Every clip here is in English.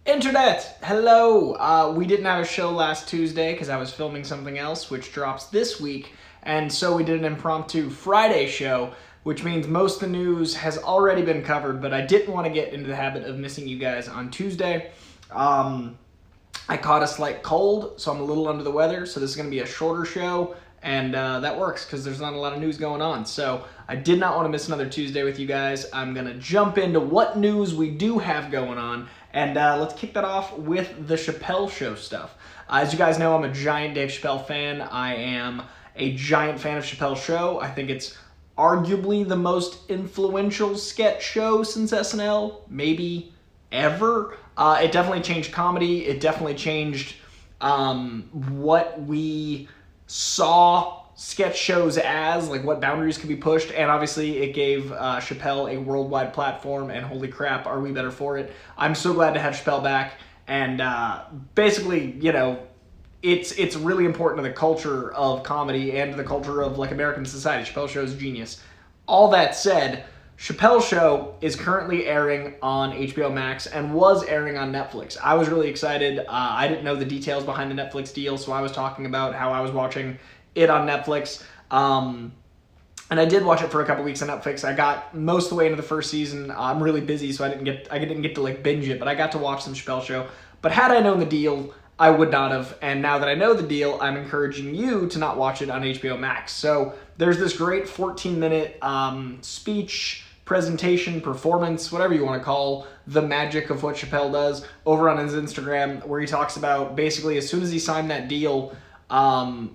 Internet, hello. We didn't have a show last Tuesday because I was filming something else, which drops this week, and so we did an impromptu Friday show, which means most of the news has already been covered, but I didn't want to get into the habit of missing you guys on Tuesday. I caught a slight cold, so I'm a little under the weather, so this is going to be a shorter show, and that works because there's not a lot of news going on. So I did not want to miss another Tuesday with you guys. I'm going to jump into what news we do have going on, and let's kick that off with the Chappelle Show stuff. As you guys know, I'm a giant Dave Chappelle fan. I am a giant fan of Chappelle's Show. I think it's arguably the most influential sketch show since SNL, maybe ever. It definitely changed comedy. It definitely changed what we saw sketch shows as, like what boundaries could be pushed, and obviously it gave Chappelle a worldwide platform, and holy crap, are we better for it. I'm so glad to have Chappelle back, and basically, you know, it's really important to the culture of comedy and to the culture of like American society. Chappelle Show is genius. All that said, Chappelle Show is currently airing on HBO Max and was airing on Netflix. I was really excited. I didn't know the details behind the Netflix deal, so I was talking about how I was watching it on Netflix. And I did watch it for a couple weeks on Netflix. I got most of the way into the first season. I'm really busy, so I didn't get to like binge it, but I got to watch some Chappelle Show. But had I known the deal, I would not have. And now that I know the deal, I'm encouraging you to not watch it on HBO Max. So there's this great 14-minute speech, presentation, performance, whatever you want to call the magic of what Chappelle does over on his Instagram, where he talks about basically as soon as he signed that deal,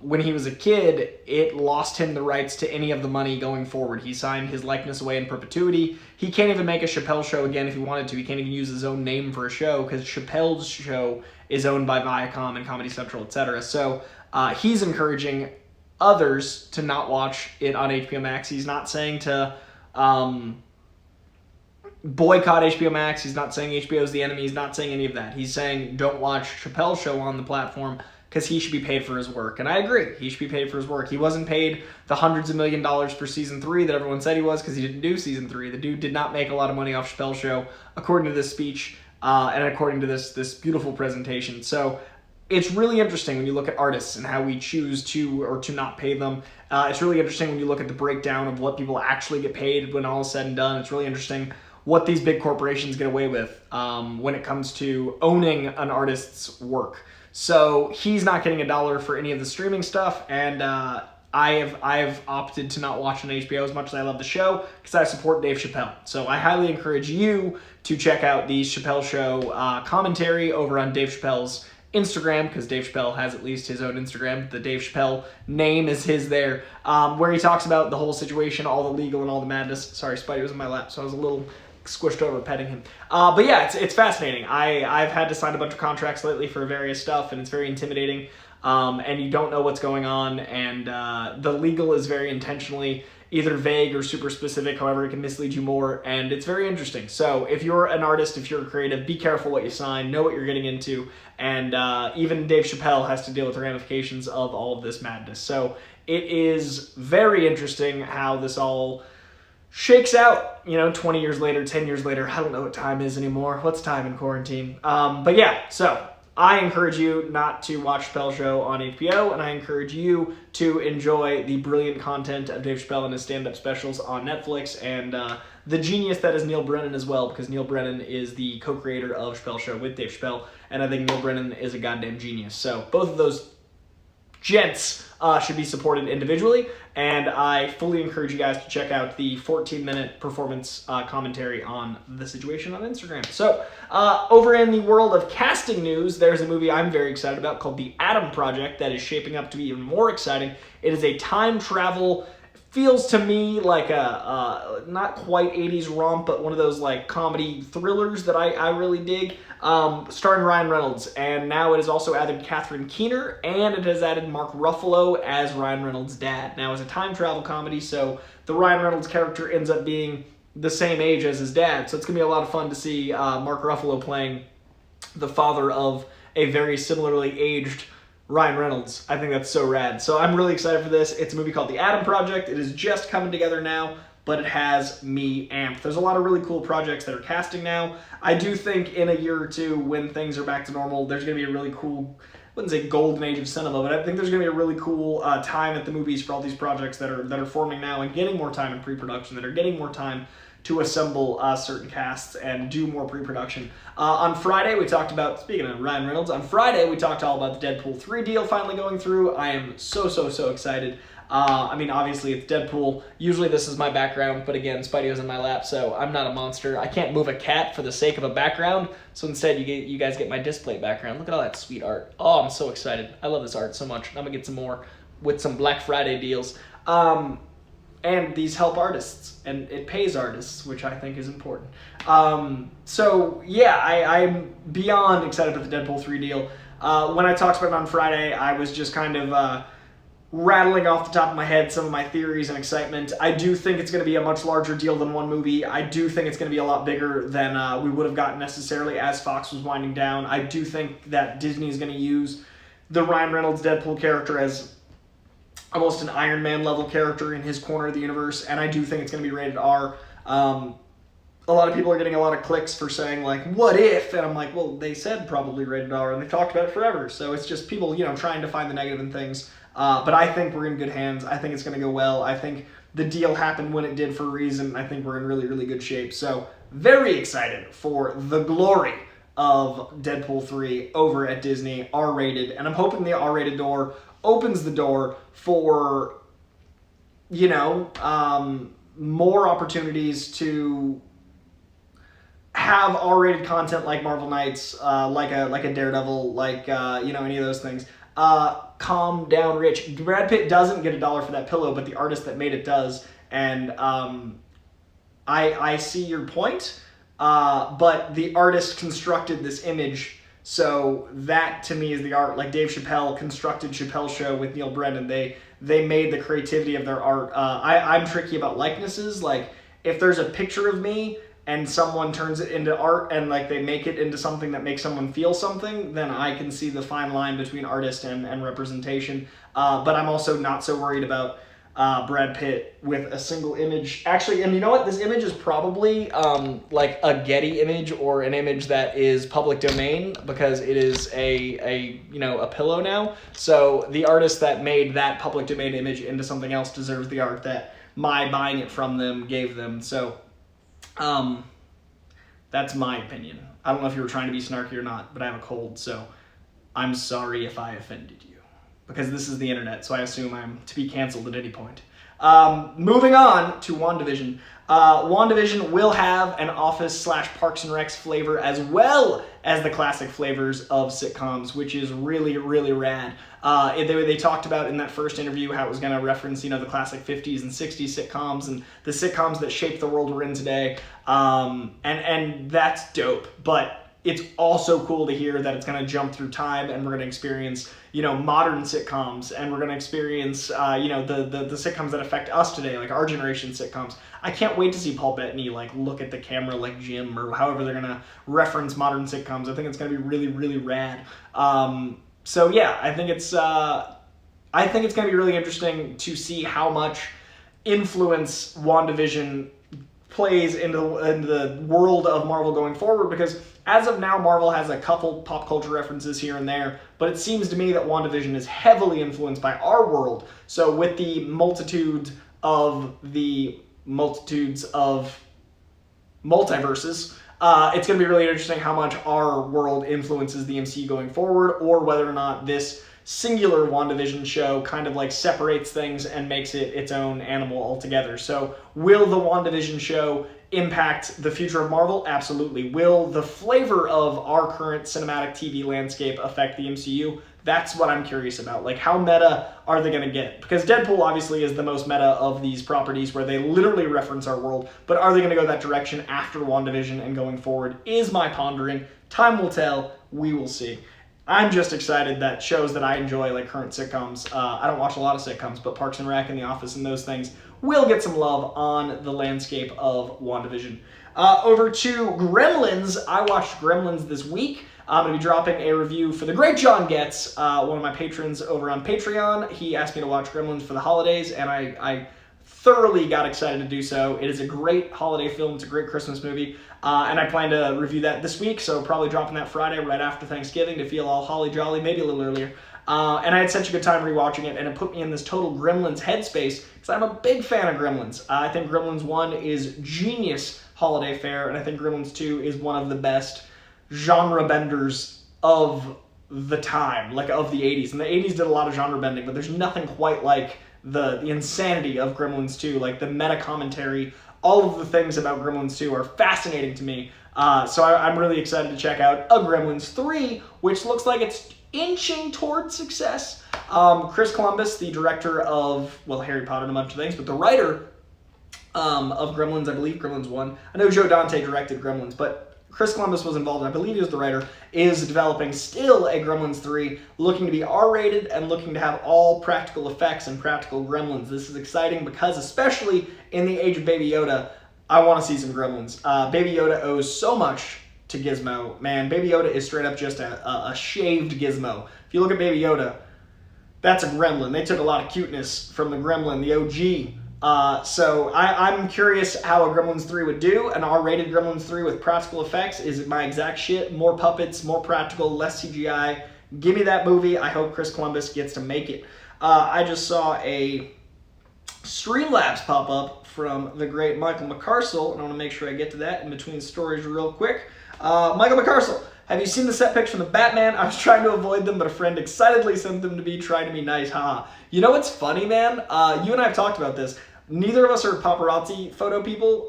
when he was a kid, it lost him the rights to any of the money going forward. He signed his likeness away in perpetuity. He can't even make a Chappelle Show again if he wanted to. He can't even use his own name for a show because Chappelle's Show is owned by Viacom and Comedy Central, etc. So he's encouraging others to not watch it on HBO Max. He's not saying to boycott HBO Max. He's not saying HBO is the enemy. He's not saying any of that. He's saying don't watch Chappelle's Show on the platform because he should be paid for his work. And I agree. He should be paid for his work. He wasn't paid the hundreds of $millions for season 3 that everyone said he was because he didn't do season 3. The dude did not make a lot of money off Chappelle's Show, according to this speech and according to this beautiful presentation. So it's really interesting when you look at artists and how we choose to or to not pay them. It's really interesting when you look at the breakdown of what people actually get paid when all is said and done. It's really interesting what these big corporations get away with when it comes to owning an artist's work. So he's not getting $1 for any of the streaming stuff, and I have opted to not watch on HBO as much as I love the show because I support Dave Chappelle. So I highly encourage you to check out the Chappelle Show commentary over on Dave Chappelle's Instagram, because Dave Chappelle has at least his own Instagram. The Dave Chappelle name is his there, where he talks about the whole situation, all the legal and all the madness. Sorry, Spidey was in my lap, so I was a little squished over petting him. But yeah, it's fascinating. I've had to sign a bunch of contracts lately for various stuff, and it's very intimidating. And you don't know what's going on, and the legal is very intentionally either vague or super specific, however it can mislead you more, and it's very interesting. So if you're an artist, if you're a creative, be careful what you sign, know what you're getting into, and even Dave Chappelle has to deal with the ramifications of all of this madness. So it is very interesting how this all shakes out, 20 years later, 10 years later. I don't know what time is anymore. What's time in quarantine? But yeah, so I encourage you not to watch Chappelle's Show on HBO, and I encourage you to enjoy the brilliant content of Dave Chappelle and his stand-up specials on Netflix, and the genius that is Neil Brennan as well, because Neil Brennan is the co-creator of Chappelle's Show with Dave Chappelle, and I think Neil Brennan is a goddamn genius. So both of those gents should be supported individually, and I fully encourage you guys to check out the 14-minute performance commentary on the situation on Instagram. So over in the world of casting news, there's a movie I'm very excited about called The Adam Project that is shaping up to be even more exciting. It is a time travel, feels to me like a not quite 80s romp, but one of those like comedy thrillers that I really dig, starring Ryan Reynolds. And now it has also added Catherine Keener, and it has added Mark Ruffalo as Ryan Reynolds' dad. Now it's a time travel comedy, so the Ryan Reynolds character ends up being the same age as his dad. So it's going to be a lot of fun to see Mark Ruffalo playing the father of a very similarly aged Ryan Reynolds. I think that's so rad. So I'm really excited for this. It's a movie called The Adam Project. It is just coming together now, but it has me amped. There's a lot of really cool projects that are casting now. I do think in a year or two, when things are back to normal, there's going to be a really cool, I wouldn't say golden age of cinema, but I think there's going to be a really cool time at the movies for all these projects that are forming now and getting more time in pre-production, that are getting more time to assemble certain casts and do more pre-production. On Friday, we talked about, speaking of Ryan Reynolds, on Friday, we talked all about the Deadpool 3 deal finally going through. I am so excited. I mean, obviously, it's Deadpool. Usually this is my background, but again, Spidey was in my lap, so I'm not a monster. I can't move a cat for the sake of a background, so instead you guys get my display background. Look at all that sweet art. Oh, I'm so excited. I love this art so much. I'm going to get some more with some Black Friday deals. And these help artists, and it pays artists, which I think is important. So yeah, I'm beyond excited about the Deadpool 3 deal. When I talked about it on Friday, I was just kind of rattling off the top of my head some of my theories and excitement. I do think it's going to be a much larger deal than one movie. I do think it's going to be a lot bigger than we would have gotten necessarily as Fox was winding down. I do think that Disney is going to use the Ryan Reynolds Deadpool character as almost an Iron Man level character in his corner of the universe, and I do think it's going to be rated R. A lot of people are getting a lot of clicks for saying, like, what if? And I'm like, well, they said probably rated R, and they talked about it forever. So it's just people, trying to find the negative in things. But I think we're in good hands. I think it's going to go well. I think the deal happened when it did for a reason. I think we're in really good shape. So very excited for the glory of Deadpool 3 over at Disney, R-rated. And I'm hoping the R-rated door opens the door for, more opportunities to have R-rated content like Marvel Knights, like a Daredevil, like any of those things. Calm down, Rich. Brad Pitt doesn't get $1 for that pillow, but the artist that made it does. And I see your point, but the artist constructed this image. So that, to me, is the art. Like Dave Chappelle constructed Chappelle Show with Neil Brennan. They made the creativity of their art. I'm tricky about likenesses. Like, if there's a picture of me and someone turns it into art and, like, they make it into something that makes someone feel something, then I can see the fine line between artist and representation. But I'm also not so worried about Brad Pitt with a single image. Actually, and you know what? This image is probably like a Getty image or an image that is public domain because it is a pillow now. So the artist that made that public domain image into something else deserves the art that my buying it from them gave them. So that's my opinion. I don't know if you were trying to be snarky or not, but I have a cold, so I'm sorry if I offended you. Because this is the internet, so I assume I'm to be canceled at any point. Moving on to WandaVision. WandaVision will have an Office/Parks and Recs flavor as well as the classic flavors of sitcoms, which is really rad. They talked about in that first interview how it was going to reference, the classic 50s and 60s sitcoms and the sitcoms that shaped the world we're in today. And that's dope, but it's also cool to hear that it's going to jump through time and we're going to experience, modern sitcoms, and we're going to experience, the sitcoms that affect us today, like our generation sitcoms. I can't wait to see Paul Bettany, look at the camera like Jim, or however they're going to reference modern sitcoms. I think it's going to be really rad. So yeah, I think it's going to be really interesting to see how much influence WandaVision plays into the world of Marvel going forward, because as of now, Marvel has a couple pop culture references here and there, but it seems to me that WandaVision is heavily influenced by our world. So with the multitudes of multiverses, it's going to be really interesting how much our world influences the MCU going forward, or whether or not this singular WandaVision show kind of separates things and makes it its own animal altogether. So will the WandaVision show impact the future of Marvel? Absolutely. Will the flavor of our current cinematic TV landscape affect the MCU? That's what I'm curious about. How meta are they going to get? Because Deadpool obviously is the most meta of these properties, where they literally reference our world, but are they going to go that direction after WandaVision and going forward is my pondering. Time will tell. We will see. I'm just excited that shows that I enjoy, like current sitcoms, I don't watch a lot of sitcoms, but Parks and Rec and The Office and those things will get some love on the landscape of WandaVision. Over to Gremlins. I watched Gremlins this week. I'm going to be dropping a review for the great John Getz, one of my patrons over on Patreon. He asked me to watch Gremlins for the holidays, and I thoroughly got excited to do so. It is a great holiday film. It's a great Christmas movie. And I plan to review that this week, so probably dropping that Friday right after Thanksgiving to feel all holly jolly, maybe a little earlier. And I had such a good time rewatching it, and it put me in this total Gremlins headspace, because I'm a big fan of Gremlins. I think Gremlins 1 is genius holiday fare, and I think Gremlins 2 is one of the best genre benders of the time, like of the 80s. And the 80s did a lot of genre bending, but there's nothing quite like the insanity of Gremlins 2, like the meta commentary. All of the things about Gremlins 2 are fascinating to me. So I'm really excited to check out a Gremlins 3, which looks like it's inching towards success. Chris Columbus, the director of, well, Harry Potter and a bunch of things, but the writer of Gremlins, I believe Gremlins 1. I know Joe Dante directed Gremlins, but Chris Columbus was involved, and I believe he was the writer, is developing still a Gremlins 3, looking to be R-rated and looking to have all practical effects and practical Gremlins. This is exciting because, especially in the age of Baby Yoda, I want to see some Gremlins. Baby Yoda owes so much to Gizmo. Man, Baby Yoda is straight up just a shaved Gizmo. If you look at Baby Yoda, that's a gremlin. They took a lot of cuteness from the gremlin, the OG. So I'm curious how a Gremlins 3 would do. An R-rated Gremlins 3 with practical effects is my exact shit. More puppets, more practical, less CGI. Give me that movie. I hope Chris Columbus gets to make it. I just saw a Streamlabs pop up from the great Michael McCarcel, and I want to make sure I get to that in between stories real quick. Michael McCarcel, have you seen the set pics from the Batman? I was trying to avoid them, but a friend excitedly sent them to me, trying to be nice, haha. You know what's funny, man? You and I have talked about this. Neither of us are paparazzi photo people,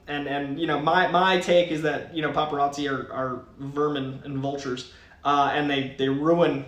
and you know, my take is that, you know, paparazzi are vermin and vultures, and they ruin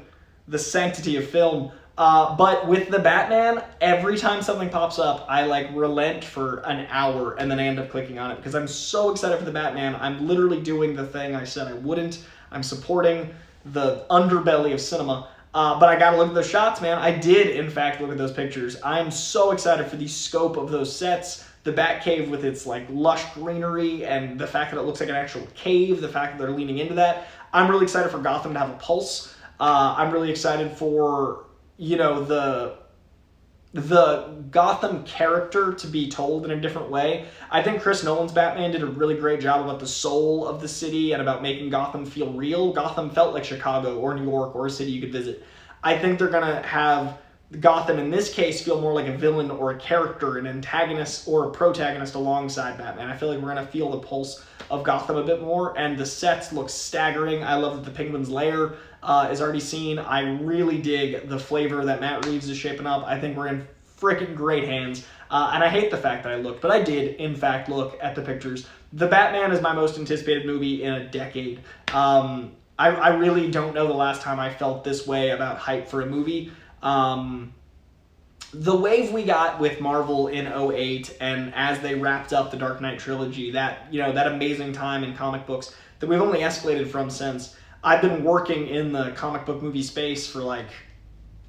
the sanctity of film. But with the Batman, every time something pops up, I like relent for an hour, and then I end up clicking on it because I'm so excited for the Batman. I'm literally doing the thing I said I wouldn't. I'm supporting the underbelly of cinema. But I gotta look at those shots, man. I did, in fact, look at those pictures. I am so excited for the scope of those sets. The Batcave with its like lush greenery and the fact that it looks like an actual cave, the fact that they're leaning into that. I'm really excited for Gotham to have a pulse. I'm really excited for, you know, the Gotham character to be told in a different way. I think Chris Nolan's Batman did a really great job about the soul of the city and about making Gotham feel real. Gotham felt like Chicago or New York or a city you could visit. I think they're going to have Gotham in this case feel more like a villain or a character, an antagonist or a protagonist alongside Batman. I feel like we're going to feel the pulse of Gotham a bit more, and the sets look staggering. I love that the Penguin's lair is already seen. I really dig the flavor that Matt Reeves is shaping up. I think we're in freaking great hands. And I hate the fact that I looked, but I did, in fact, look at the pictures. The Batman is my most anticipated movie in a decade. I really don't know the last time I felt this way about hype for a movie. The wave we got with Marvel in 2008, and as they wrapped up the Dark Knight trilogy, that, you know, that amazing time in comic books that we've only escalated from since. I've been working in the comic book movie space for like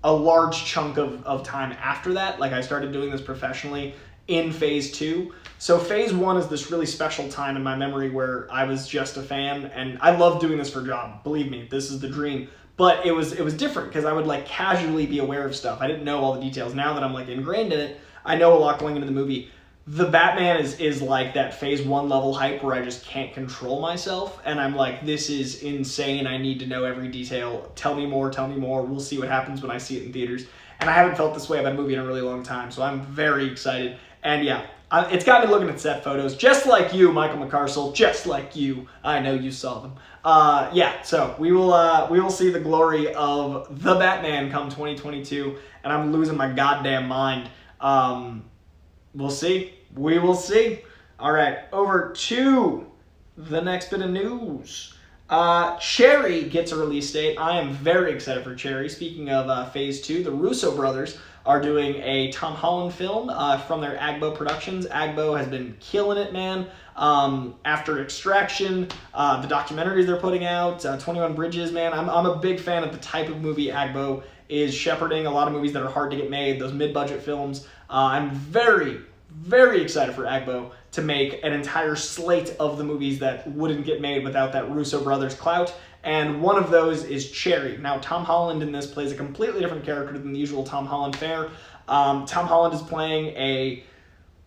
a large chunk of time after that. Like I started doing this professionally in phase 2. So phase 1 is this really special time in my memory where I was just a fan, and I love doing this for a job. Believe me, this is the dream. But it was different because I would like casually be aware of stuff. I didn't know all the details. Now that I'm like ingrained in it, I know a lot going into the movie. The Batman is like that phase 1 level hype where I just can't control myself, and I'm like, this is insane. I need to know every detail. Tell me more, tell me more. We'll see what happens when I see it in theaters. And I haven't felt this way about a movie in a really long time, so I'm very excited. And yeah, it's got me looking at set photos, just like you, Michael McCarcel, just like you. I know you saw them. Yeah, so we will see the glory of the Batman come 2022, and I'm losing my goddamn mind. We'll see. We will see. All right, over to the next bit of news. Cherry gets a release date. I am very excited for Cherry. Speaking of phase 2, the Russo brothers are doing a Tom Holland film from their Agbo Productions. Agbo has been killing it, man. After Extraction, the documentaries they're putting out, 21 Bridges, man. I'm a big fan of the type of movie Agbo is shepherding. A lot of movies that are hard to get made, those mid-budget films. I'm very, very excited for Agbo to make an entire slate of the movies that wouldn't get made without that Russo brothers clout, and one of those is Cherry. Now, Tom Holland in this plays a completely different character than the usual Tom Holland fare. Tom Holland is playing a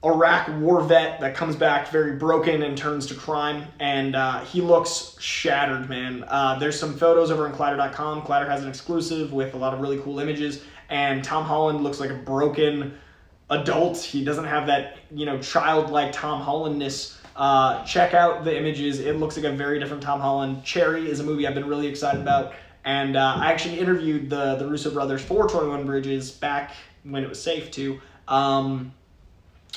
Iraq war vet that comes back very broken and turns to crime, and he looks shattered, man. There's some photos over on Collider.com. Collider has an exclusive with a lot of really cool images, and Tom Holland looks like a broken adult. He doesn't have that, childlike Tom Hollandness. Check out the images. It looks like a very different Tom Holland. Cherry is a movie I've been really excited about, and I actually interviewed the Russo brothers for 21 Bridges back when it was safe to.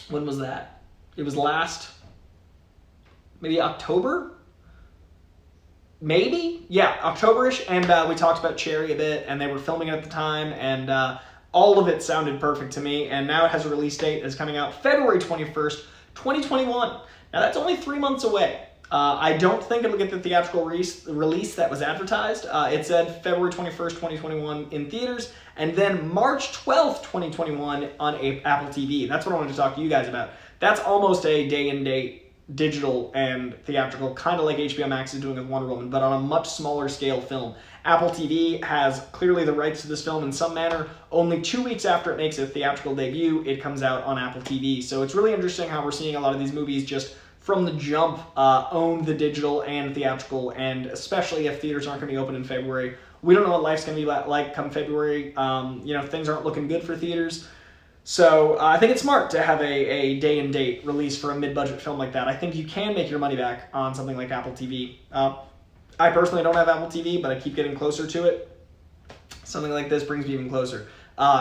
When was that? It was maybe October? Maybe? Yeah, October-ish, and we talked about Cherry a bit, and they were filming it at the time, and all of it sounded perfect to me, and now it has a release date that's coming out February 21st, 2021. Now, that's only 3 months away. I don't think it'll get the theatrical release that was advertised. It said February 21st, 2021 in theaters, and then March 12th, 2021 on Apple TV. That's what I wanted to talk to you guys about. That's almost a day-and-date digital and theatrical, kind of like HBO Max is doing with Wonder Woman, but on a much smaller scale film. Apple TV has clearly the rights to this film in some manner. Only 2 weeks after it makes a theatrical debut, it comes out on Apple TV. So it's really interesting how we're seeing a lot of these movies just from the jump own the digital and theatrical, and especially if theaters aren't going to be open in February. We don't know what life's going to be like come February. Things aren't looking good for theaters. So I think it's smart to have a day-and-date release for a mid-budget film like that. I think you can make your money back on something like Apple TV. I personally don't have Apple TV, but I keep getting closer to it. Something like this brings me even closer.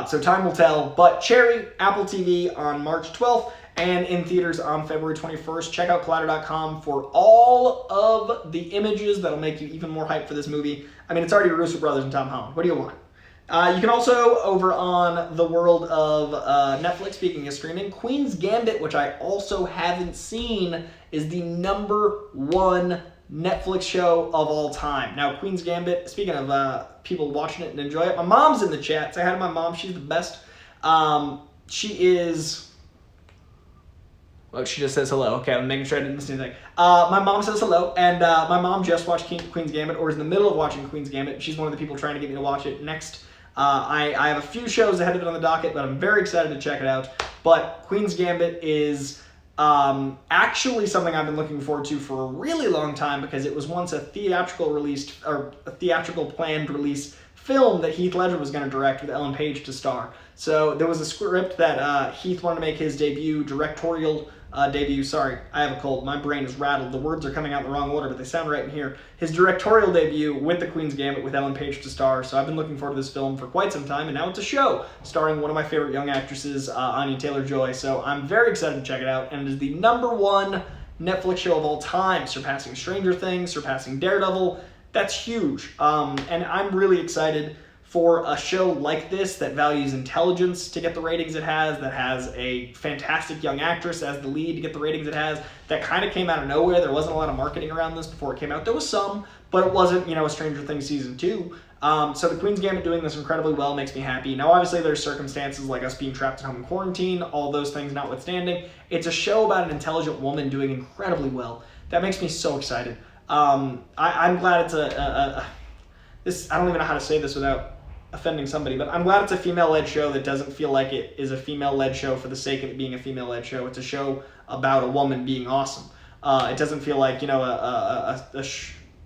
So time will tell. But Cherry, Apple TV on March 12th, and in theaters on February 21st. Check out Collider.com for all of the images that'll make you even more hyped for this movie. I mean, it's already Russo brothers and Tom Holland. What do you want? You can also, over on the world of Netflix, speaking of streaming, Queen's Gambit, which I also haven't seen, is the #1 Netflix show of all time. Now, Queen's Gambit, speaking of people watching it and enjoy it, my mom's in the chat. Say hi to my mom. She's the best. She is... Well, she just says hello. Okay, I'm making sure I didn't miss anything. My mom says hello, and my mom just watched Queen's Gambit, or is in the middle of watching Queen's Gambit. She's one of the people trying to get me to watch it next. I have a few shows ahead of it on the docket, but I'm very excited to check it out. But Queen's Gambit is actually something I've been looking forward to for a really long time, because it was once a theatrical planned release film that Heath Ledger was going to direct with Ellen Page to star. So there was a script that Heath wanted to make his directorial debut. Sorry, I have a cold. My brain is rattled. The words are coming out in the wrong order, but they sound right in here. His directorial debut with the Queen's Gambit with Ellen Page to star. So I've been looking forward to this film for quite some time, and now it's a show starring one of my favorite young actresses, Anya Taylor-Joy. So I'm very excited to check it out, and it is the #1 Netflix show of all time, surpassing Stranger Things, surpassing Daredevil. That's huge, and I'm really excited for a show like this that values intelligence to get the ratings it has, that has a fantastic young actress as the lead to get the ratings it has, that kind of came out of nowhere. There wasn't a lot of marketing around this before it came out. There was some, but it wasn't, a Stranger Things season 2. So the Queen's Gambit doing this incredibly well makes me happy. Now, obviously, there's circumstances like us being trapped at home in quarantine, all those things notwithstanding. It's a show about an intelligent woman doing incredibly well. That makes me so excited. I'm glad it's I don't even know how to say this without offending somebody, but I'm glad it's a female-led show that doesn't feel like it is a female-led show for the sake of it being a female-led show. It's a show about a woman being awesome. It doesn't feel like,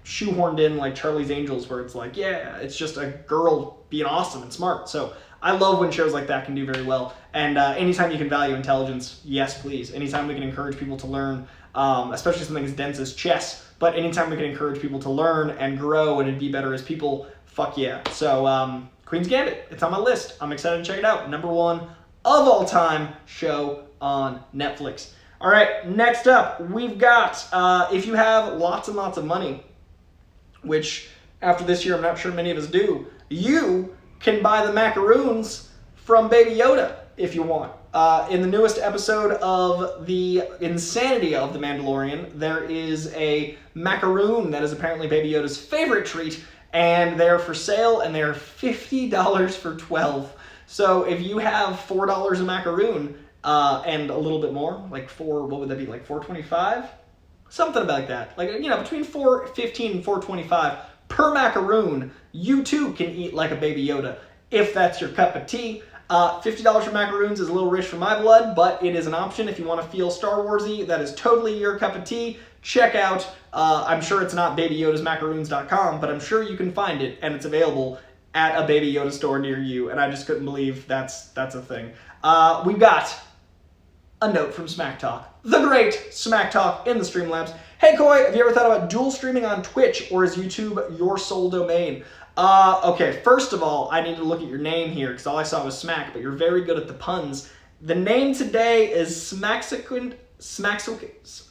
shoehorned in like Charlie's Angels, where it's like, yeah, it's just a girl being awesome and smart. So I love when shows like that can do very well. And anytime you can value intelligence, yes, please. Anytime we can encourage people to learn, especially something as dense as chess, but anytime we can encourage people to learn and grow and be better as people, fuck yeah. So Queen's Gambit, it's on my list. I'm excited to check it out. #1 of all time show on Netflix. All right, next up, we've got, if you have lots and lots of money, which after this year I'm not sure many of us do, you can buy the macaroons from Baby Yoda if you want. In the newest episode of the Insanity of The Mandalorian, there is a macaroon that is apparently Baby Yoda's favorite treat, and they're for sale, and they're $50 for 12. So if you have $4 a macaroon, and a little bit more, like what would that be, like $4.25? Something like that. Like, between $4.15 and $4.25 per macaroon, you too can eat like a Baby Yoda. If that's your cup of tea, $50 for macaroons is a little rich for my blood, but it is an option if you want to feel Star Warsy. That is totally your cup of tea. Check out, I'm sure it's not babyyodasmacaroons.com, but I'm sure you can find it, and it's available at a Baby Yoda store near you, and I just couldn't believe that's a thing. We've got a note from Smack Talk, the great Smack Talk in the Streamlabs. Hey Coy, have you ever thought about dual streaming on Twitch, or is YouTube your sole domain? Okay, first of all, I need to look at your name here, because all I saw was Smack, but you're very good at the puns. The name today is Smacksequent,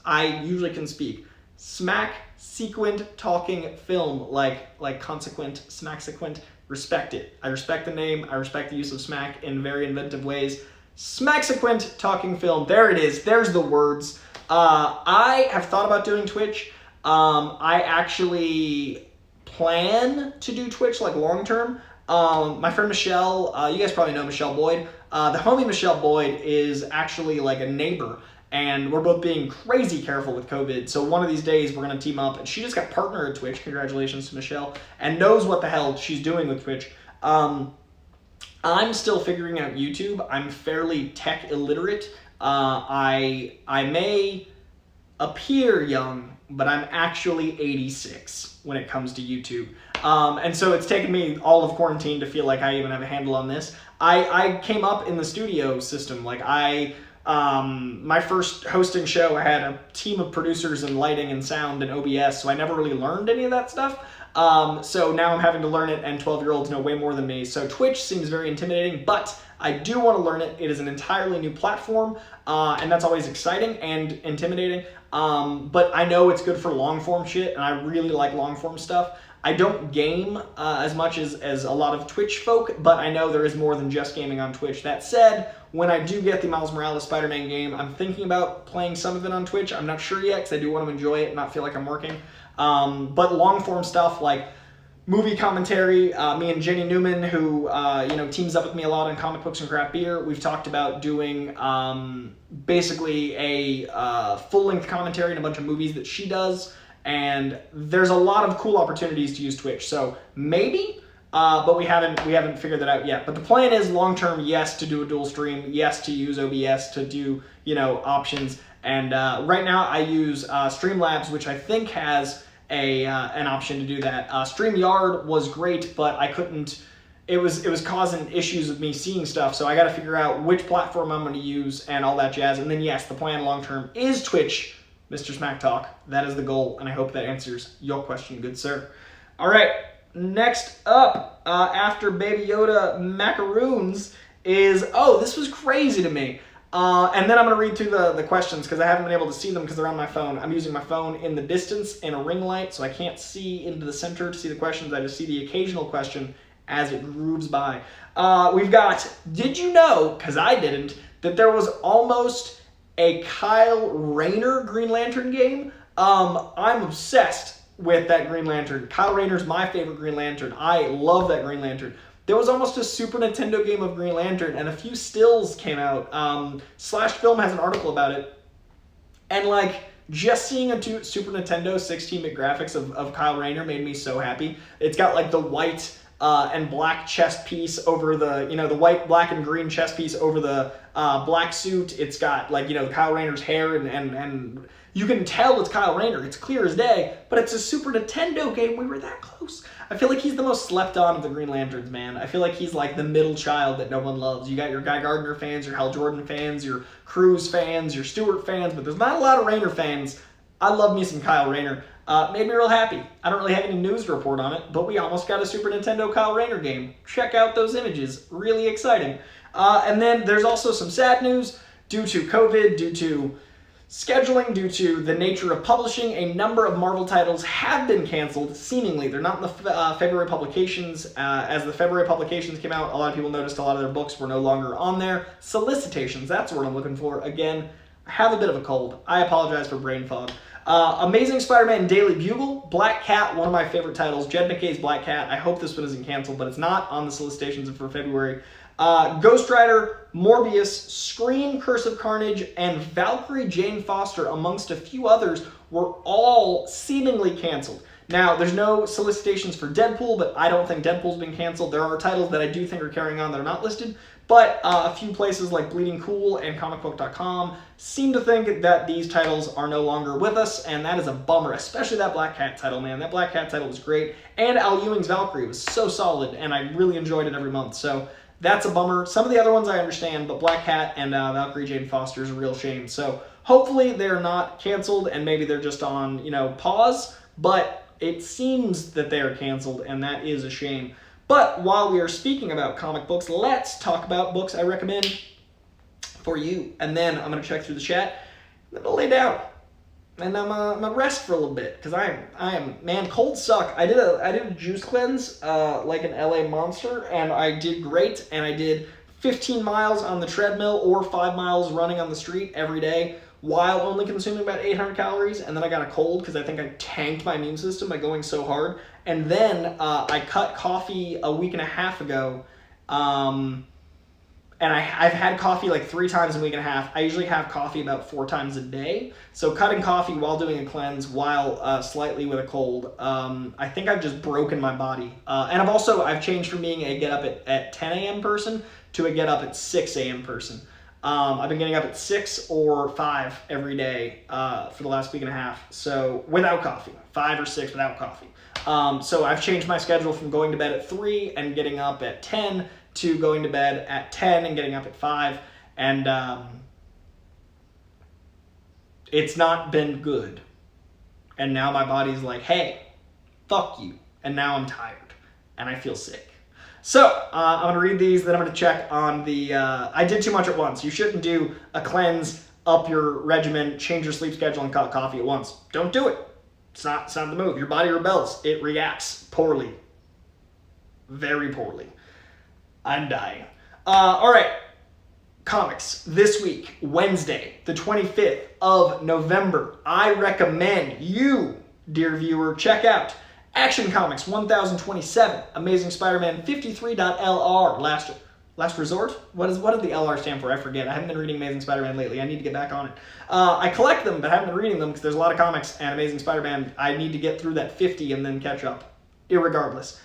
I usually can speak. Smacksequent talking film, like consequent, Smacksequent. Respect it. I respect the name, I respect the use of smack in very inventive ways. Smacksequent talking film, there it is, there's the words. I have thought about doing Twitch. I actually plan to do Twitch like long term. My friend Michelle, you guys probably know Michelle Boyd. The homie Michelle Boyd is actually like a neighbor, and we're both being crazy careful with COVID. So one of these days we're gonna team up, and she just got partnered at Twitch. Congratulations to Michelle, and knows what the hell she's doing with Twitch. I'm still figuring out YouTube. I'm fairly tech illiterate. I may appear young, but I'm actually 86 when it comes to YouTube. And so it's taken me all of quarantine to feel like I even have a handle on this. I came up in the studio system. Like my first hosting show, I had a team of producers and lighting and sound and OBS, so I never really learned any of that stuff. So now I'm having to learn it, and 12-year-olds know way more than me. So Twitch seems very intimidating, but I do want to learn it. It is an entirely new platform, and that's always exciting and intimidating. But I know it's good for long-form shit, and I really like long-form stuff. I don't game as much as a lot of Twitch folk, but I know there is more than just gaming on Twitch. That said, when I do get the Miles Morales Spider-Man game, I'm thinking about playing some of it on Twitch. I'm not sure yet, because I do want to enjoy it and not feel like I'm working. But long-form stuff like movie commentary, me and Jenny Newman, who teams up with me a lot on comic books and craft beer, we've talked about doing basically a full-length commentary on a bunch of movies that she does, and there's a lot of cool opportunities to use Twitch. So maybe, but we haven't figured that out yet. But the plan is long-term, yes, to do a dual stream, yes, to use OBS, to do options. And right now I use Streamlabs, which I think has an option to do that. StreamYard was great, but I couldn't. It was causing issues with me seeing stuff, so I got to figure out which platform I'm going to use and all that jazz. And then yes, the plan long term is Twitch, Mr. Smack Talk. That is the goal, and I hope that answers your question, good sir. All right, next up, after Baby Yoda macaroons is, this was crazy to me. And then I'm going to read through the questions because I haven't been able to see them because they're on my phone. I'm using my phone in the distance in a ring light, so I can't see into the center to see the questions. I just see the occasional question as it grooves by. We've got, did you know, because I didn't, that there was almost a Kyle Rayner Green Lantern game? I'm obsessed with that Green Lantern. Kyle Rayner's my favorite Green Lantern. I love that Green Lantern. There was almost a Super Nintendo game of Green Lantern, and a few stills came out. Slash Film has an article about it. And, just seeing a Super Nintendo 16-bit graphics of Kyle Rayner made me so happy. It's got, the white and black chest piece over the, the white, black, and green chest piece over the black suit. It's got, Kyle Rayner's hair, and you can tell it's Kyle Rayner. It's clear as day, but it's a Super Nintendo game. We were that close. I feel like he's the most slept on of the Green Lanterns, man. I feel like he's like the middle child that no one loves. You got your Guy Gardner fans, your Hal Jordan fans, your Cruz fans, your Stewart fans, but there's not a lot of Rayner fans. I love me some Kyle Rayner. Made me real happy. I don't really have any news to report on it, but we almost got a Super Nintendo Kyle Rayner game. Check out those images. Really exciting. And then there's also some sad news due to COVID, due to scheduling, due to the nature of publishing. A number of Marvel titles have been canceled, seemingly. They're not in the February publications. As the February publications came out, a lot of people noticed a lot of their books were no longer on there. Solicitations, that's what I'm looking for. Again, I have a bit of a cold. I apologize for brain fog. Amazing Spider-Man Daily Bugle, Black Cat, one of my favorite titles. Jed McKay's Black Cat. I hope this one isn't canceled, but it's not on the solicitations for February. Ghost Rider, Morbius, Scream, Curse of Carnage, and Valkyrie Jane Foster, amongst a few others, were all seemingly canceled. Now, there's no solicitations for Deadpool, but I don't think Deadpool's been canceled. There are titles that I do think are carrying on that are not listed, but a few places like Bleeding Cool and comicbook.com seem to think that these titles are no longer with us, and that is a bummer, especially that Black Cat title, man. That Black Cat title was great, and Al Ewing's Valkyrie was so solid, and I really enjoyed it every month, so that's a bummer. Some of the other ones I understand, but Black Cat and Valkyrie Jane Foster is a real shame. So hopefully they're not canceled, and maybe they're just on, pause, but it seems that they are canceled, and that is a shame. But while we are speaking about comic books, let's talk about books I recommend for you. And then I'm going to check through the chat, and then I'll lay down. And I'm gonna rest for a little bit, because I am, man, cold suck. I did a juice cleanse, like an LA monster, and I did great, and I did 15 miles on the treadmill or 5 miles running on the street every day, while only consuming about 800 calories, and then I got a cold because I think I tanked my immune system by going so hard. And then I cut coffee a week and a half ago, and I've had coffee like 3 times in a week and a half. I usually have coffee about 4 times a day. So cutting coffee while doing a cleanse, while slightly with a cold, I think I've just broken my body. And I've changed from being a get up at 10 a.m. person to a get up at 6 a.m. person. I've been getting up at 6 or 5 every day for the last week and a half. So without coffee, 5 or 6 without coffee. So I've changed my schedule from going to bed at 3 and getting up at 10 to going to bed at 10 and getting up at 5. And it's not been good. And now my body's like, hey, fuck you. And now I'm tired. And I feel sick. So I'm going to read these, then I'm going to check on the... I did too much at once. You shouldn't do a cleanse, up your regimen, change your sleep schedule, and cut coffee at once. Don't do it. It's not the move. Your body rebels. It reacts poorly. Very poorly. I'm dying. All right. Comics. This week, Wednesday, the 25th of November. I recommend you, dear viewer, check out Action Comics 1027, Amazing Spider-Man 53.LR, Last Resort? What does the LR stand for? I forget. I haven't been reading Amazing Spider-Man lately. I need to get back on it. I collect them, but I haven't been reading them because there's a lot of comics and Amazing Spider-Man. I need to get through that 50 and then catch up, irregardless.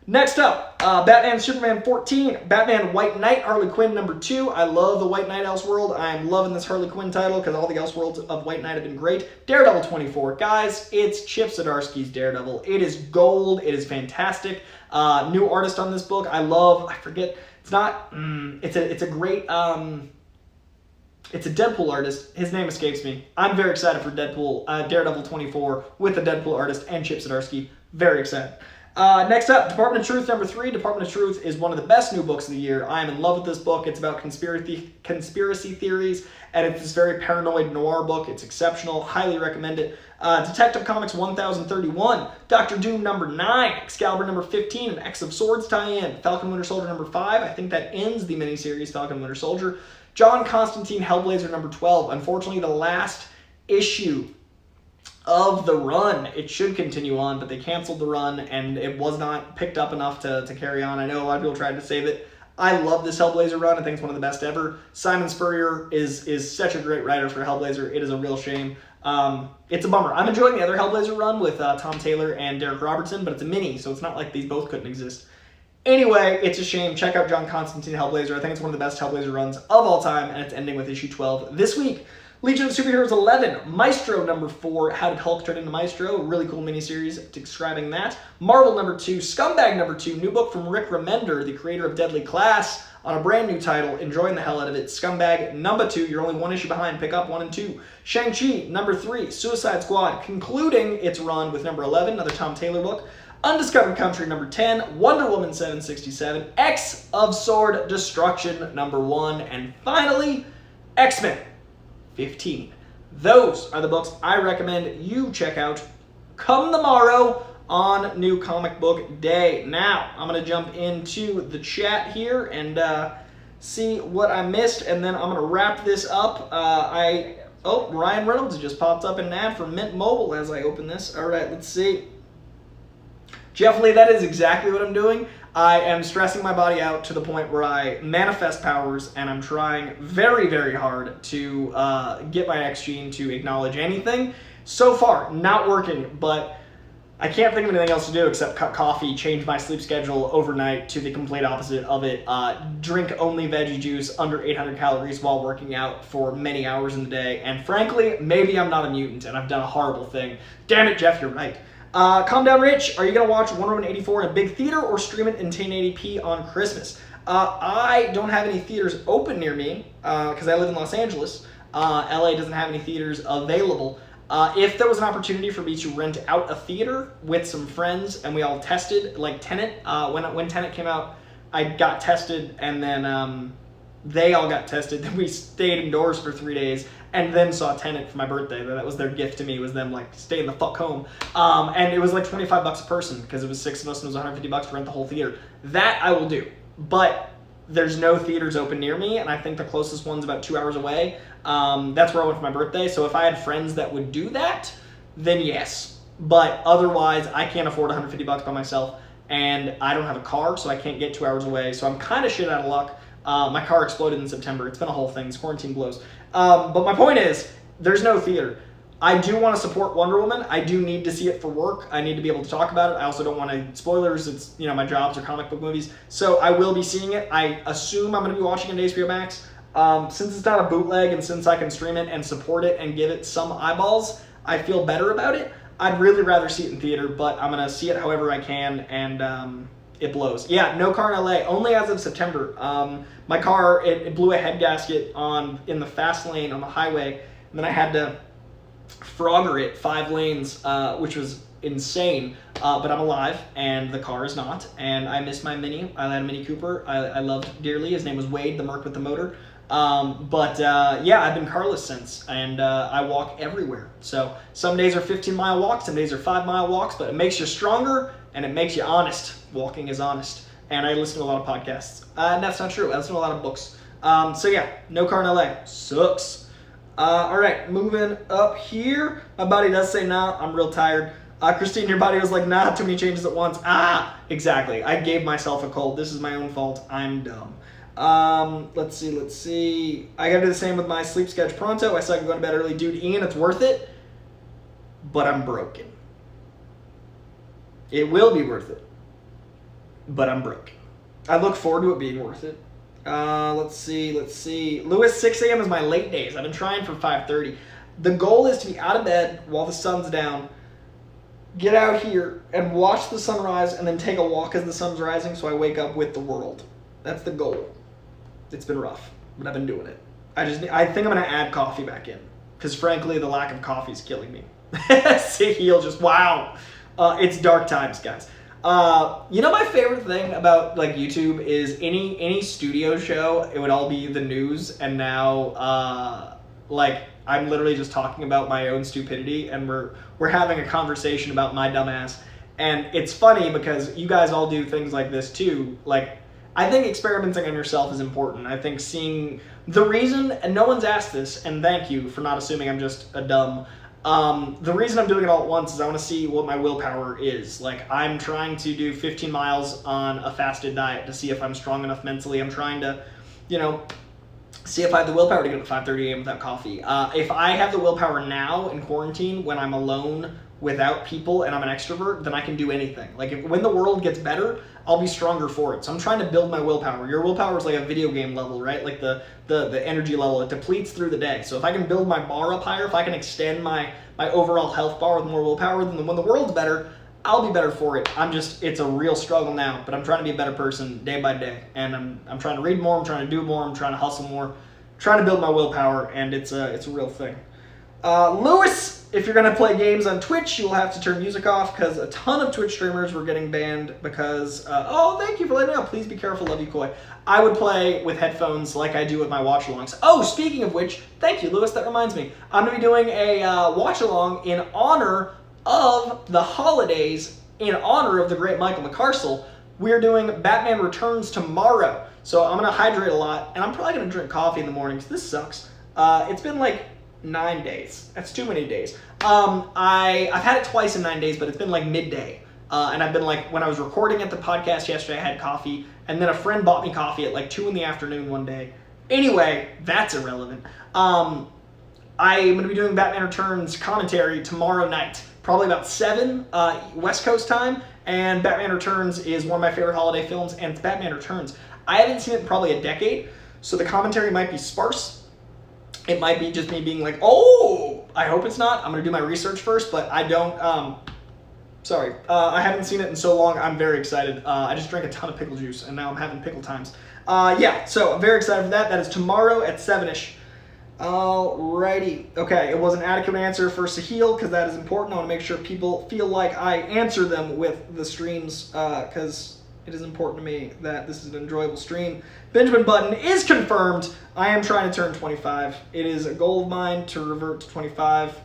Next up, Batman Superman 14, Batman White Knight, Harley Quinn #2. I love the White Knight Elseworld. I'm loving this Harley Quinn title because all the Elseworlds of White Knight have been great. Daredevil 24. Guys, it's Chip Zdarsky's Daredevil. It is gold. It is fantastic. New artist on this book. I forget. It's not, it's a great, it's a Deadpool artist. His name escapes me. I'm very excited for Deadpool, Daredevil 24 with the Deadpool artist and Chip Zdarsky. Very excited. Next up, Department of Truth #3. Department of Truth is one of the best new books of the year. I am in love with this book. It's about conspiracy theories, and it's this very paranoid noir book. It's exceptional. Highly recommend it. Detective Comics 1031. Doctor Doom #9. Excalibur #15. An X of Swords tie-in. Falcon Winter Soldier #5. I think that ends the miniseries Falcon Winter Soldier. John Constantine Hellblazer #12. Unfortunately, the last issue of the run. It should continue on, but they canceled the run, and it was not picked up enough to carry on. I know a lot of people tried to save it. I love this Hellblazer run. I think it's one of the best ever. Simon Spurrier is such a great writer for Hellblazer. It is a real shame. It's a bummer. I'm enjoying the other Hellblazer run with Tom Taylor and Derek Robertson, but it's a mini, so it's not like these both couldn't exist. Anyway, it's a shame. Check out John Constantine Hellblazer. I think it's one of the best Hellblazer runs of all time, and it's ending with issue 12 this week. Legion of Superheroes 11, Maestro #4, How Did Hulk Turn into Maestro? A really cool miniseries describing that. Marvel #2, Scumbag #2, new book from Rick Remender, the creator of Deadly Class, on a brand new title. Enjoying the hell out of it. Scumbag #2, you're only 1 issue behind. Pick up 1 and 2. Shang-Chi #3, Suicide Squad, concluding its run with #11, another Tom Taylor book. Undiscovered Country #10, Wonder Woman 767, X of Sword Destruction #1, and finally, X-Men 15. Those are the books I recommend you check out come tomorrow on New Comic Book Day. Now, I'm going to jump into the chat here and see what I missed, and then I'm going to wrap this up. Ryan Reynolds just popped up in an ad for Mint Mobile as I open this. All right, let's see. Jeff Lee, that is exactly what I'm doing. I am stressing my body out to the point where I manifest powers, and I'm trying very, very hard to get my X gene to acknowledge anything. So far, not working, but I can't think of anything else to do except cut coffee, change my sleep schedule overnight to the complete opposite of it, drink only veggie juice under 800 calories while working out for many hours in the day, and frankly, maybe I'm not a mutant and I've done a horrible thing. Damn it, Jeff, you're right. Calm Down Rich, are you going to watch Wonder Woman 84 in a big theater or stream it in 1080p on Christmas? I don't have any theaters open near me because I live in Los Angeles. LA doesn't have any theaters available. If there was an opportunity for me to rent out a theater with some friends and we all tested, like Tenet, when Tenet came out, I got tested and then they all got tested. Then we stayed indoors for 3 days and then saw Tenet for my birthday. That was their gift to me, was them like staying the fuck home. And it was like $25 a person because it was 6 of us and it was $150 to rent the whole theater. That I will do, but there's no theaters open near me, and I think the closest one's about 2 hours away. That's where I went for my birthday, so if I had friends that would do that, then yes. But otherwise, I can't afford $150 by myself, and I don't have a car, so I can't get 2 hours away, so I'm kind of shit out of luck. My car exploded in September. It's been a whole thing. This quarantine blows. But my point is, there's no theater. I do want to support Wonder Woman. I do need to see it for work. I need to be able to talk about it. I also don't want any spoilers. It's, you know, my jobs are comic book movies. So I will be seeing it. I assume I'm going to be watching it on HBO Max. Since it's not a bootleg and since I can stream it and support it and give it some eyeballs, I feel better about it. I'd really rather see it in theater, but I'm going to see it however I can, and it blows. Yeah, no car in LA, only as of September. My car, it blew a head gasket in the fast lane on the highway, and then I had to Frogger it 5 lanes, which was insane, but I'm alive and the car is not, and I miss my Mini. I had a Mini Cooper I loved dearly. His name was Wade, the Merc with the motor. Yeah, I've been carless since, and I walk everywhere. So some days are 15-mile walks, some days are 5-mile walks, but it makes you stronger and it makes you honest. Walking is honest. And I listen to a lot of podcasts. And that's not true. I listen to a lot of books. So yeah, no car in LA. Sucks. All right, moving up here. My body does say nah, I'm real tired. Christine, your body was like, nah, too many changes at once. Exactly. I gave myself a cold. This is my own fault. I'm dumb. Let's see. I gotta do the same with my sleep schedule pronto. I said I can go to bed early. Dude, Ian, it's worth it, but I'm broken. It will be worth it, but I'm broken. I look forward to it being worth it. Let's see. Lewis, 6 a.m. is my late days. I've been trying for 5:30. The goal is to be out of bed while the sun's down, get out here and watch the sunrise, and then take a walk as the sun's rising so I wake up with the world. That's the goal. It's been rough, but I've been doing it. I think I'm going to add coffee back in, because frankly, the lack of coffee is killing me. See, he'll just, wow. It's dark times, guys. You know, my favorite thing about like YouTube is any studio show, it would all be the news, and now like I'm literally just talking about my own stupidity, and we're having a conversation about my dumbass. And it's funny because you guys all do things like this too. Like, I think experimenting on yourself is important. I think seeing the reason, and no one's asked this, and thank you for not assuming I'm just a dumb. The reason I'm doing it all at once is I want to see what my willpower is. Like, I'm trying to do 15 miles on a fasted diet to see if I'm strong enough mentally. I'm trying to, see if I have the willpower to get up at 5:30 a.m. without coffee. If I have the willpower now in quarantine when I'm alone without people and I'm an extrovert, then I can do anything. Like, when the world gets better, I'll be stronger for it. So I'm trying to build my willpower. Your willpower is like a video game level, right? Like the energy level, it depletes through the day. So if I can build my bar up higher, if I can extend my overall health bar with more willpower, then when the world's better, I'll be better for it. It's a real struggle now, but I'm trying to be a better person day by day. And I'm trying to read more, I'm trying to do more, I'm trying to hustle more, trying to build my willpower, and it's a real thing. Lewis, if you're going to play games on Twitch, you'll have to turn music off, because a ton of Twitch streamers were getting banned because, thank you for letting me know. Please be careful. Love you, Coy. I would play with headphones like I do with my watch-alongs. Oh, speaking of which, thank you, Lewis. That reminds me. I'm going to be doing a watch-along in honor of the holidays, in honor of the great Michael McCarcel. We're doing Batman Returns tomorrow. So I'm going to hydrate a lot, and I'm probably going to drink coffee in the mornings. This sucks. It's been like 9 days. That's too many days. I've had it twice in 9 days, but it's been like midday. And I've been like, when I was recording at the podcast yesterday, I had coffee, and then a friend bought me coffee at like 2 in the afternoon one day. Anyway, that's irrelevant. I am going to be doing Batman Returns commentary tomorrow night, probably about 7 West Coast time, and Batman Returns is one of my favorite holiday films, and it's Batman Returns. I haven't seen it in probably a decade, so the commentary might be sparse. It might be just me being like, oh, I hope it's not. I'm going to do my research first, but I don't, I haven't seen it in so long. I'm very excited. I just drank a ton of pickle juice, and now I'm having pickle times. Yeah, so I'm very excited for that. That is tomorrow at 7-ish. Alrighty. Okay, it was an adequate answer for Sahil, because that is important. I want to make sure people feel like I answer them with the streams, because it is important to me that this is an enjoyable stream. Benjamin Button is confirmed. I am trying to turn 25. It is a goal of mine to revert to 25.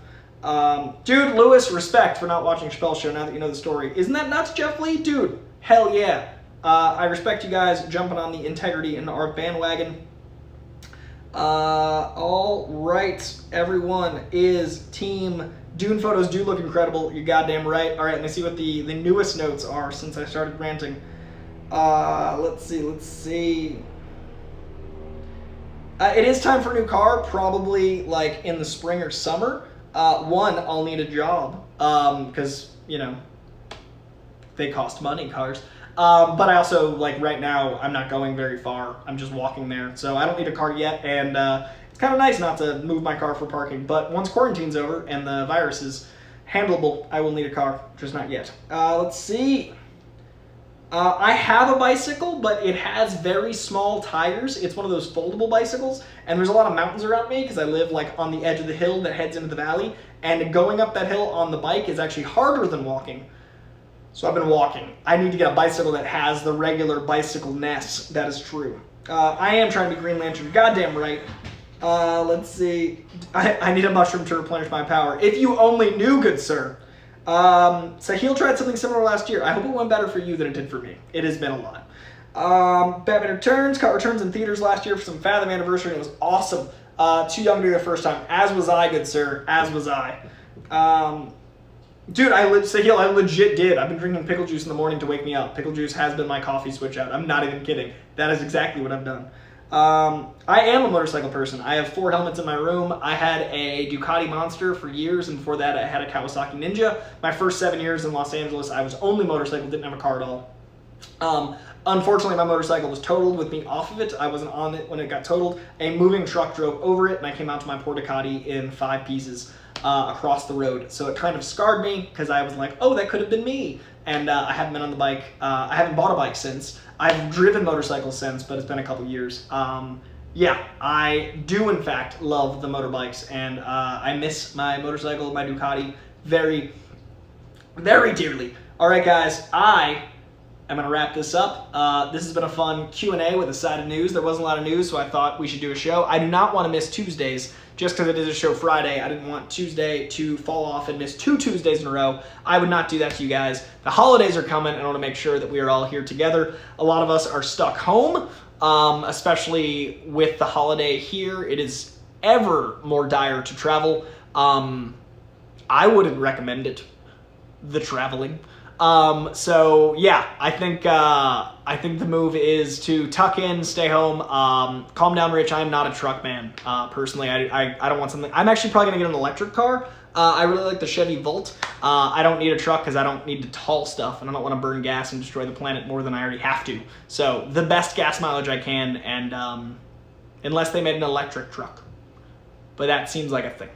Dude, Lewis, respect for not watching Chappelle Show now that you know the story. Isn't that nuts, Jeff Lee? Dude, hell yeah. I respect you guys jumping on the integrity and art bandwagon. All right, everyone is team Dune photos do look incredible. You're goddamn right. All right, let me see what the newest notes are since I started ranting. Let's see. It is time for a new car, probably like in the spring or summer. One, I'll need a job, because, you know, they cost money, cars. But I also, like, right now, I'm not going very far. I'm just walking there. So I don't need a car yet, and it's kind of nice not to move my car for parking. But once quarantine's over and the virus is handleable, I will need a car, just not yet. Let's see. I have a bicycle, but it has very small tires. It's one of those foldable bicycles, and there's a lot of mountains around me because I live like on the edge of the hill that heads into the valley, and going up that hill on the bike is actually harder than walking. So I've been walking. I need to get a bicycle that has the regular bicycle-ness. That is true. I am trying to be Green Lantern. Goddamn right. Let's see. I need a mushroom to replenish my power. If you only knew, good sir. Sahil tried something similar last year. I hope it went better for you than it did for me. It has been a lot. Batman Returns caught returns in theaters last year for some Fathom anniversary, and it was awesome. Too young to do the first time. As was I, good sir. As was I. Dude, Sahil, I legit did. I've been drinking pickle juice in the morning to wake me up. Pickle juice has been my coffee switch out. I'm not even kidding. That is exactly what I've done. I am a motorcycle person. I have 4 helmets in my room. I had a Ducati Monster for years, and before that I had a Kawasaki Ninja. My first 7 years in Los Angeles, I was only motorcycle, didn't have a car at all. Unfortunately, my motorcycle was totaled with me off of it. I wasn't on it when it got totaled. A moving truck drove over it, and I came out to my poor Ducati in 5 pieces across the road. So it kind of scarred me, because I was like, oh, that could have been me. And I haven't been on the bike. I haven't bought a bike since. I've driven motorcycles since, but it's been a couple years. Yeah, I do in fact love the motorbikes, and I miss my motorcycle, my Ducati, very, very dearly. All right, guys, I am going to wrap this up. This has been a fun Q&A with a side of news. There wasn't a lot of news, so I thought we should do a show. I do not want to miss Tuesdays. Just because it is a show Friday, I didn't want Tuesday to fall off and miss 2 Tuesdays in a row. I would not do that to you guys. The holidays are coming, and I want to make sure that we are all here together. A lot of us are stuck home, especially with the holiday here. It is ever more dire to travel. I wouldn't recommend it, the traveling. So yeah, I think the move is to tuck in, stay home, calm down, Rich. I'm not a truck man. Personally, I don't want something. I'm actually probably gonna get an electric car. I really like the Chevy Volt. I don't need a truck because I don't need to haul stuff, and I don't want to burn gas and destroy the planet more than I already have to. So the best gas mileage I can, and unless they made an electric truck, but that seems like a thing.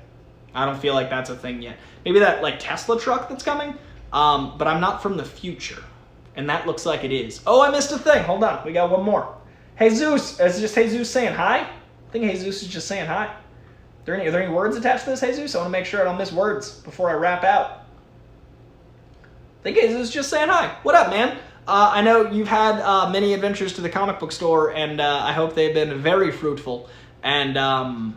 I don't feel like that's a thing yet. Maybe that like Tesla truck that's coming. But I'm not from the future, and that looks like it is. Oh, I missed a thing. Hold on. We got one more. Jesus. It's just Jesus saying hi. I think Jesus is just saying hi. Are there any words attached to this, Jesus? I want to make sure I don't miss words before I wrap out. I think Jesus is just saying hi. What up, man? I know you've had many adventures to the comic book store, and I hope they've been very fruitful. And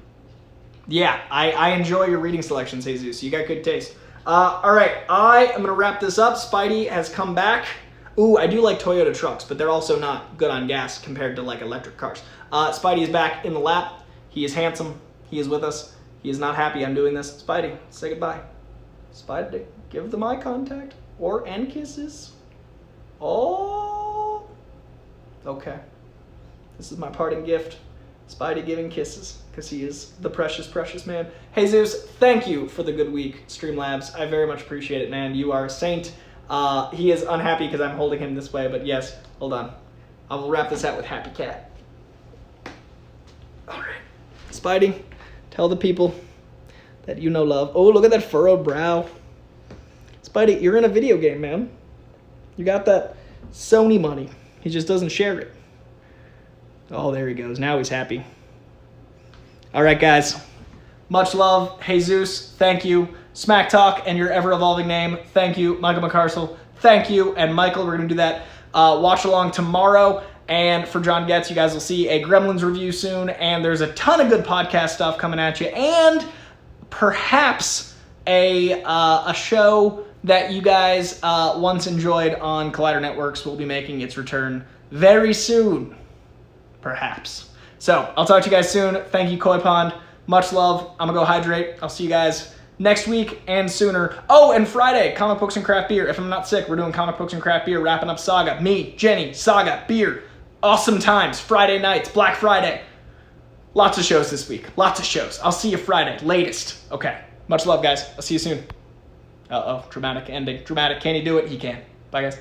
yeah, I enjoy your reading selections, Jesus. You got good taste. All right, I am going to wrap this up. Spidey has come back. Ooh, I do like Toyota trucks, but they're also not good on gas compared to like electric cars. Spidey is back in the lap. He is handsome. He is with us. He is not happy I'm doing this. Spidey, say goodbye. Spidey, give them eye contact or and kisses. Oh, okay. This is my parting gift. Spidey giving kisses, because he is the precious, precious man. Jesus, thank you for the good week, Streamlabs. I very much appreciate it, man. You are a saint. He is unhappy because I'm holding him this way, but yes, hold on. I will wrap this out with Happy Cat. All right. Spidey, tell the people that you know love. Oh, look at that furrowed brow. Spidey, you're in a video game, man. You got that Sony money. He just doesn't share it. Oh, there he goes. Now he's happy. All right, guys. Much love. Jesus, thank you. Smack Talk and your ever-evolving name, thank you. Michael McCarcel, thank you. And Michael, we're going to do that watch along tomorrow. And for John Getz, you guys will see a Gremlins review soon. And there's a ton of good podcast stuff coming at you. And perhaps a show that you guys once enjoyed on Collider Networks will be making its return very soon. Perhaps. So, I'll talk to you guys soon. Thank you, Koi Pond. Much love. I'm going to go hydrate. I'll see you guys next week and sooner. Oh, and Friday, Comic Books and Craft Beer. If I'm not sick, we're doing Comic Books and Craft Beer, wrapping up Saga. Me, Jenny, Saga, beer. Awesome times. Friday nights, Black Friday. Lots of shows this week. Lots of shows. I'll see you Friday, latest. Okay. Much love, guys. I'll see you soon. Uh-oh, dramatic ending. Dramatic. Can he do it? He can. Bye, guys.